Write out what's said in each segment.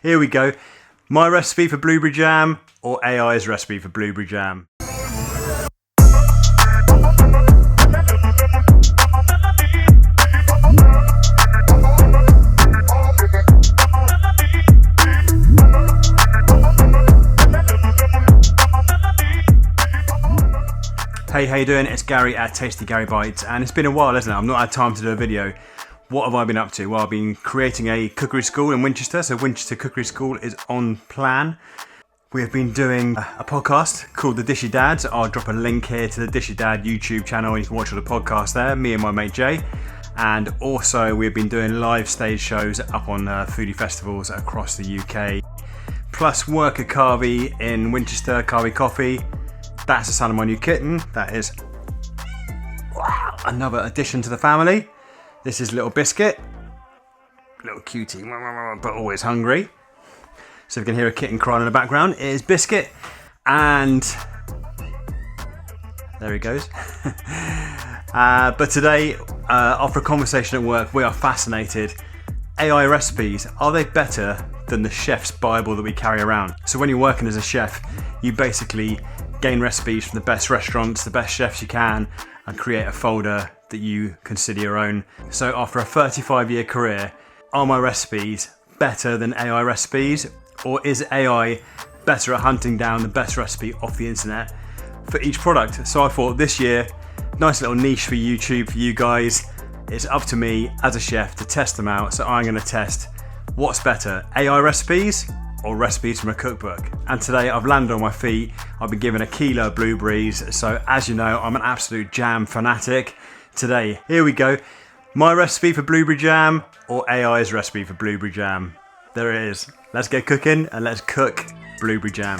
Here we go. My recipe for blueberry jam or AI's recipe for blueberry jam. Hey, how you doing? It's Gary at Tasty Gary Bites, and it's been a while, hasn't it? I've not had time to do a video. What have I been up to? Well, I've been creating a cookery school in Winchester, so Winchester Cookery School is on plan. We have been doing a podcast called The Dishy Dads. I'll drop a link here to the Dishy Dad YouTube channel. You can watch all the podcasts there, me and my mate Jay. And also we've been doing live stage shows up on foodie festivals across the UK. Plus work at Carvey in Winchester, Carvey Coffee. That's the sound of my new kitten. That is another addition to the family. This is Little Biscuit. Little cutie, but always hungry. So if you can hear a kitten crying in the background, it is Biscuit. And there he goes. But today, after a conversation at work, we are fascinated. AI recipes, are they better than the chef's Bible that we carry around? So when you're working as a chef, you basically gain recipes from the best restaurants, the best chefs you can, and create a folder that you consider your own. So after a 35-year career, are my recipes better than AI recipes? Or is AI better at hunting down the best recipe off the internet for each product? So I thought this year, nice little niche for YouTube for you guys. It's up to me as a chef to test them out. So I'm gonna test what's better, AI recipes or recipes from a cookbook. And today I've landed on my feet. I've been given a kilo of blueberries. So as you know, I'm an absolute jam fanatic. Today, here we go. My recipe for blueberry jam or AI's recipe for blueberry jam. There it is. Let's get cooking and let's cook blueberry jam.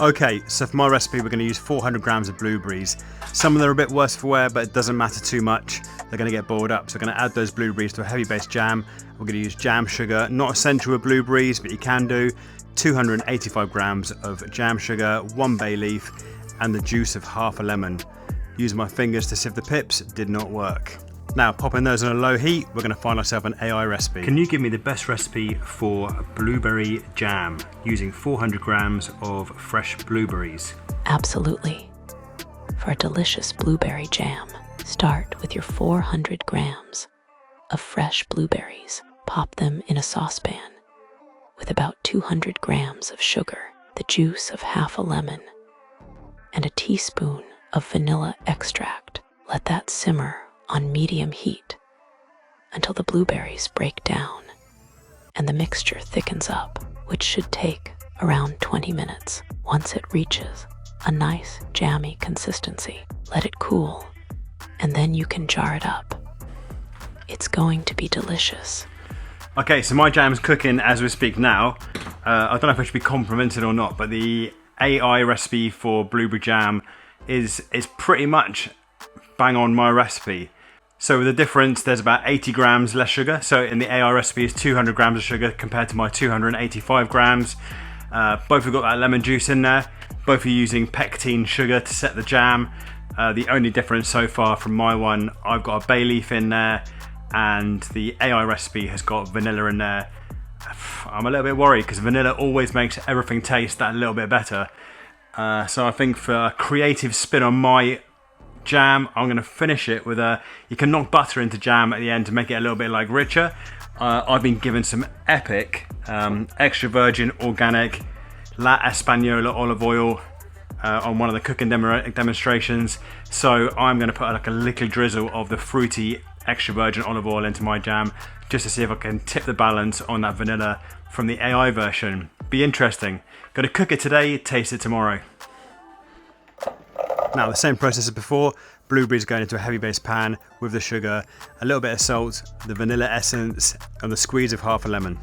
Okay, so for my recipe, we're going to use 400 grams of blueberries. Some of them are a bit worse for wear, but it doesn't matter too much. They're going to get boiled up. So we're going to add those blueberries to a heavy base jam. We're going to use jam sugar, not essential with blueberries, but you can do. 285 grams of jam sugar, 1 bay leaf, and the juice of half a lemon. Using my fingers to sieve the pips did not work. Now, popping those on a low heat, we're going to find ourselves an AI recipe. Can you give me the best recipe for blueberry jam using 400 grams of fresh blueberries? Absolutely. For a delicious blueberry jam, start with your 400 grams of fresh blueberries. Pop them in a saucepan with about 200 grams of sugar, the juice of half a lemon, and a teaspoon of vanilla extract. Let that simmer on medium heat until the blueberries break down and the mixture thickens up, which should take around 20 minutes. Once it reaches a nice jammy consistency, let it cool and then you can jar it up. It's going to be delicious. Okay, so my jam's cooking as we speak now. I don't know if I should be complimented or not, but the AI recipe for blueberry jam is pretty much bang on my recipe. So with the difference, there's about 80 grams less sugar. So in the AI recipe is 200 grams of sugar compared to my 285 grams. Both have got that lemon juice in there. Both are using pectin sugar to set the jam. The only difference so far from my one, I've got a bay leaf in there and the AI recipe has got vanilla in there. I'm a little bit worried because vanilla always makes everything taste that little bit better. So I think for a creative spin on my jam, I'm going to finish it with you can knock butter into jam at the end to make it a little bit like richer. I've been given some epic extra virgin organic La Española olive oil on one of the cooking demonstrations. So I'm going to put like a little drizzle of the fruity extra virgin olive oil into my jam just to see if I can tip the balance on that vanilla from the AI version. Be interesting. Got to cook it today, taste it tomorrow. Now the same process as before, blueberries going into a heavy base pan with the sugar, a little bit of salt, the vanilla essence and the squeeze of half a lemon.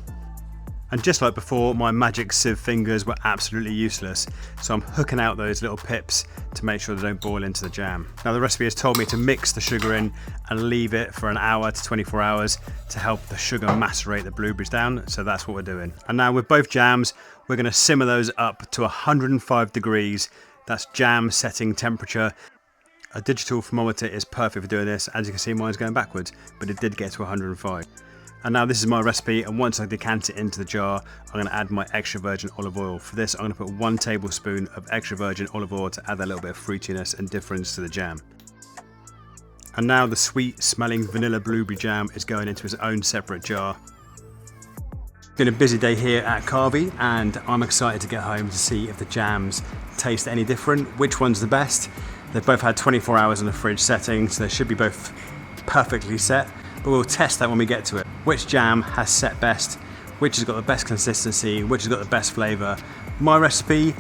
And just like before, my magic sieve fingers were absolutely useless, so I'm hooking out those little pips to make sure they don't boil into the jam. Now the recipe has told me to mix the sugar in and leave it for an hour to 24 hours to help the sugar macerate the blueberries down, so that's what we're doing. And now with both jams, we're going to simmer those up to 105 degrees. That's jam setting temperature. A digital thermometer is perfect for doing this. As you can see, mine's going backwards, but it did get to 105. And now this is my recipe, and once I decant it into the jar, I'm going to add my extra virgin olive oil. For this, I'm going to put 1 tablespoon of extra virgin olive oil to add that little bit of fruitiness and difference to the jam. And now the sweet smelling vanilla blueberry jam is going into its own separate jar. Been a busy day here at Carvey, and I'm excited to get home to see if the jams taste any different, which one's the best. They've both had 24 hours in the fridge setting, so they should be both perfectly set, but we'll test that when we get to it. Which jam has set best, which has got the best consistency, which has got the best flavour, my recipe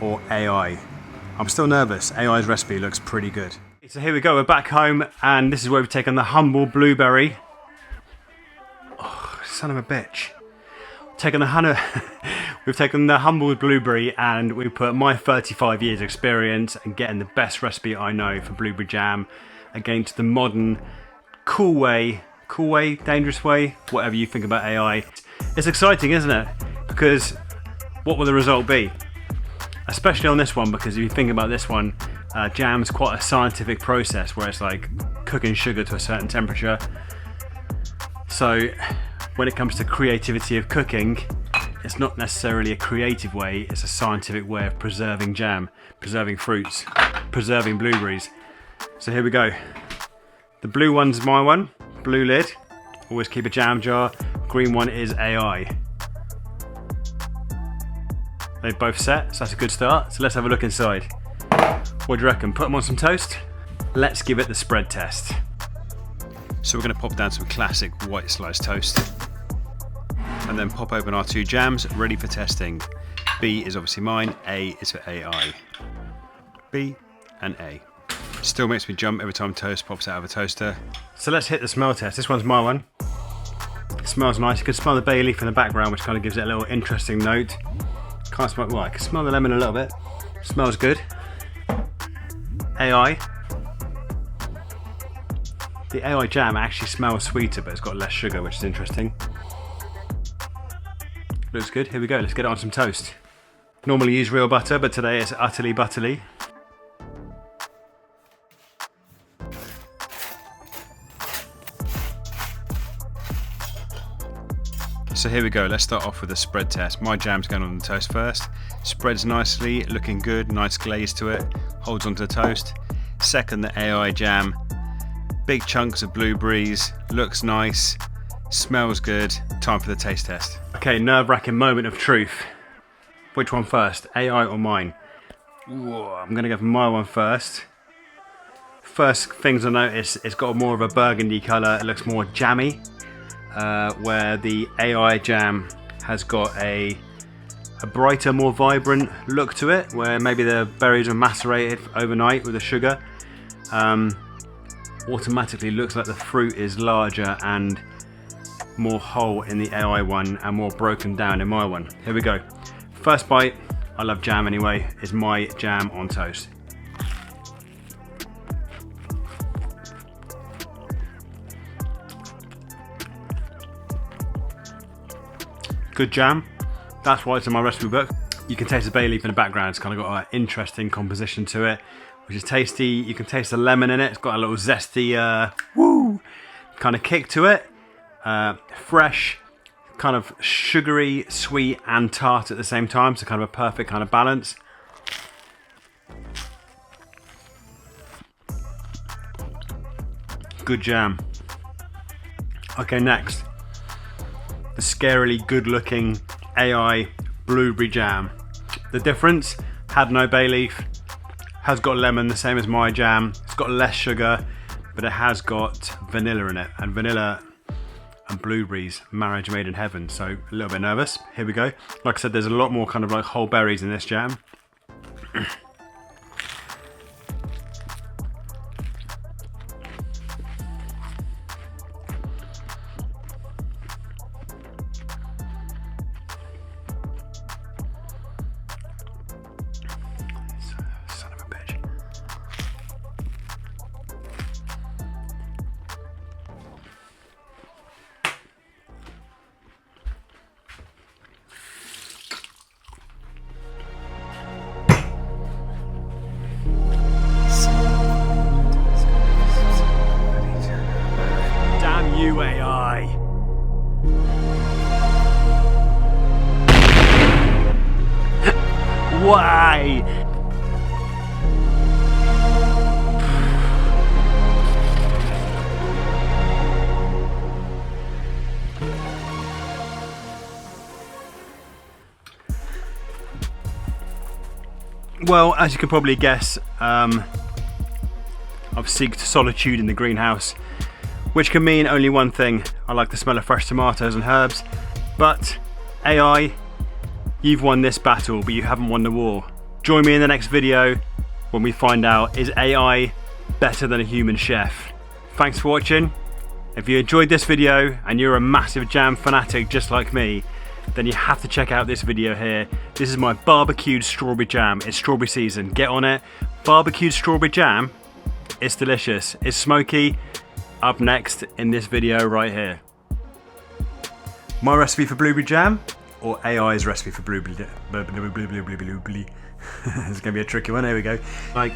or AI? I'm still nervous. AI's recipe looks pretty good. So here we go, we're back home, and this is where we've taken the humble blueberry. Oh, son of a bitch. We've taken the humble blueberry and we put my 35 years experience and getting the best recipe I know for blueberry jam against the modern cool way, dangerous way, whatever you think about AI. It's exciting, isn't it? Because what will the result be? Especially on this one, because if you think about this one, jam's quite a scientific process where it's like cooking sugar to a certain temperature. So when it comes to creativity of cooking, it's not necessarily a creative way, it's a scientific way of preserving jam, preserving fruits, preserving blueberries. So here we go. The blue one's my one, blue lid, always keep a jam jar. Green one is AI. They've both set, so that's a good start. So let's have a look inside. What do you reckon? Put them on some toast? Let's give it the spread test. So we're going to pop down some classic white sliced toast and then pop open our 2 jams ready for testing. B is obviously mine, A is for AI. B and A. Still makes me jump every time toast pops out of a toaster. So let's hit the smell test. This one's my one. It smells nice. You can smell the bay leaf in the background, which kind of gives it a little interesting note. Can't smell, well, I can smell the lemon a little bit. Smells good. AI. The AI jam actually smells sweeter, but it's got less sugar, which is interesting. Looks good. Here we go. Let's get it on some toast. Normally use real butter, but today it's utterly butterly. So here we go. Let's start off with the spread test. My jam's going on the toast first. Spreads nicely, looking good, nice glaze to it. Holds onto the toast. Second, the AI jam. Big chunks of blueberries, looks nice, smells good. Time for the taste test. Okay, nerve-wracking moment of truth. Which one first, AI or mine? Whoa, I'm gonna go for my one first. First things I notice, it's got more of a burgundy colour, it looks more jammy, where the AI jam has got a brighter, more vibrant look to it, where maybe the berries are macerated overnight with the sugar. Automatically looks like the fruit is larger and more whole in the AI one and more broken down in my one. Here we go. First bite, I love jam anyway, is my jam on toast. Good jam. That's why it's in my recipe book. You can taste the bay leaf in the background. It's kind of got an interesting composition to it, which is tasty. You can taste the lemon in it. It's got a little zesty, kind of kick to it. Fresh, kind of sugary, sweet, and tart at the same time. So kind of a perfect kind of balance. Good jam. Okay, next. The scarily good-looking AI blueberry jam. The difference, had no bay leaf, has got lemon, the same as my jam. It's got less sugar, but it has got vanilla in it. And vanilla and blueberries, marriage made in heaven. So a little bit nervous. Here we go. Like I said, there's a lot more kind of like whole berries in this jam. Son of a bitch. away! Well, as you can probably guess, I've seeked solitude in the greenhouse, which can mean only one thing. I like the smell of fresh tomatoes and herbs, but AI, you've won this battle, but you haven't won the war. Join me in the next video when we find out, is AI better than a human chef? Thanks for watching. If you enjoyed this video and you're a massive jam fanatic just like me, then you have to check out this video here. This is my barbecued strawberry jam. It's strawberry season, get on it. Barbecued strawberry jam, it's delicious. It's smoky. Up next in this video right here. My recipe for blueberry jam, or AI's recipe for blueberry. It's gonna be a tricky one, here we go. Like,